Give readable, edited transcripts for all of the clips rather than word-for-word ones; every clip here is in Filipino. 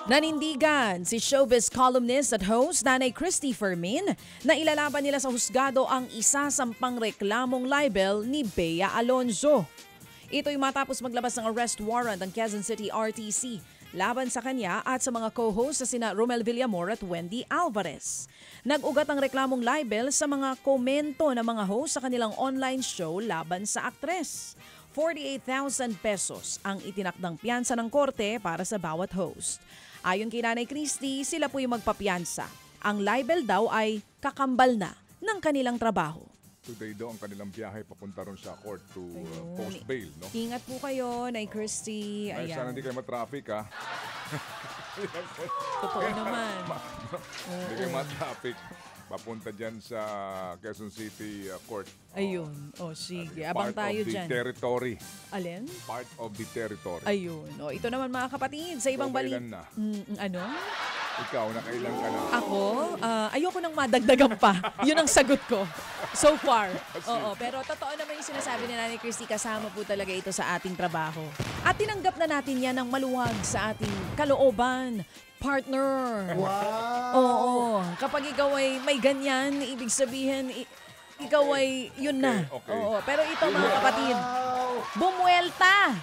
Nanindigan si showbiz columnist at host Nanay Christy Fermin na ilalaban nila sa husgado ang isasampang reklamong libel ni Bea Alonzo. Ito'y matapos maglabas ng arrest warrant ang Quezon City RTC laban sa kanya at sa mga co-host na sina Romel Villamor at Wendy Alvarez. Nag-ugat ang reklamong libel sa mga komento ng mga host sa kanilang online show laban sa aktres. 48,000 pesos ang itinakdang piyansa ng korte para sa bawat host. Ayon kay Nanay Christy, sila po yung magpapiyansa. Ang libel daw ay kakambal na ng kanilang trabaho. Today daw ang kanilang biyahe papunta ron sa court to post bail, no? Ingat po kayo, Nay Christy. Ay, sana hindi kayo matraffic, ha? Totoo naman. Hindi kayo matraffic. Papunta dyan sa Quezon City Court. Ayun. O sige, abang tayo dyan. Part of the territory. Alin? Part of the territory. Ayun. O ito naman mga kapatid, sa ibang balik. Kailan na? Ano? Ikaw, nakailan ka na? Ako? Ayoko nang madagdagan pa. Yun ang sagot ko. So far. Oo, pero totoo naman yung sinasabi ni Nanay Christy, kasama po talaga ito sa ating trabaho. At tinanggap na natin yan ng maluwag sa ating kalooban. Partner. Wow! Oo. Kapag ikaw ay may ganyan, ibig sabihin, ikaw ay yun na. Okay. Oo. Pero ito mga kapatid, bumuelta!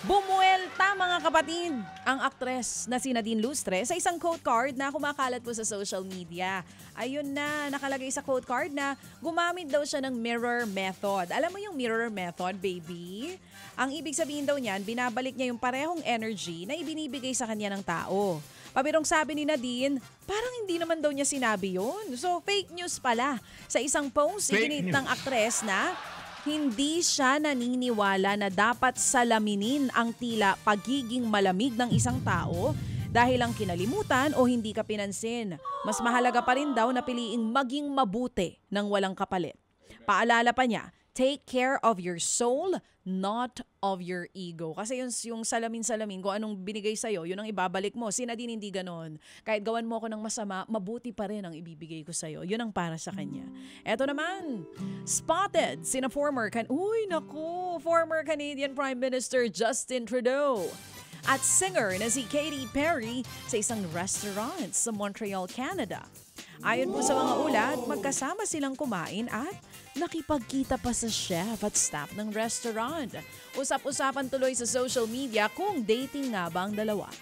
Bumuelta mga kapatid ang aktres na si Nadine Lustre sa isang quote card na kumakalat po sa social media. Ayun na, nakalagay sa quote card na gumamit daw siya ng mirror method. Alam mo yung mirror method, baby? Ang ibig sabihin daw niyan, binabalik niya yung parehong energy na ibinibigay sa kanya ng tao. Pabirong sabi ni Nadine, parang hindi naman daw niya sinabi yun. So fake news pala. Sa isang post, iginit ng aktres na hindi siya naniniwala na dapat salaminin ang tila pagiging malamig ng isang tao dahil lang kinalimutan o hindi ka pinansin. Mas mahalaga pa rin daw na piliing maging mabuti ng walang kapalit. Paalala pa niya, take care of your soul, not of your ego. Kasi yung salamin-salamin, kung anong binigay sa'yo, yun ang ibabalik mo. Si Nadine hindi ganon. Kahit gawan mo ako ng masama, mabuti pa rin ang ibibigay ko sa'yo. Yun ang para sa kanya. Eto naman, spotted sina former Canadian Prime Minister Justin Trudeau at singer na si Katy Perry sa isang restaurant sa Montreal, Canada. Ayon po sa mga ulat, magkasama silang kumain at nakipagkita pa sa chef at staff ng restaurant. Usap-usapan tuloy sa social media kung dating nga ba ang dalawa.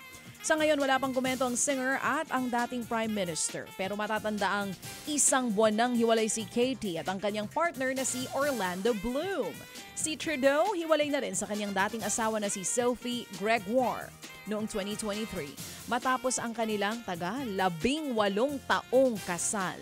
Sa ngayon, wala pang komento ang singer at ang dating Prime Minister. Pero matatanda ang isang buwan nang hiwalay si Katy at ang kanyang partner na si Orlando Bloom. Si Trudeau, hiwalay na rin sa kanyang dating asawa na si Sophie Gregoire noong 2023 matapos ang kanilang 18 taong kasal.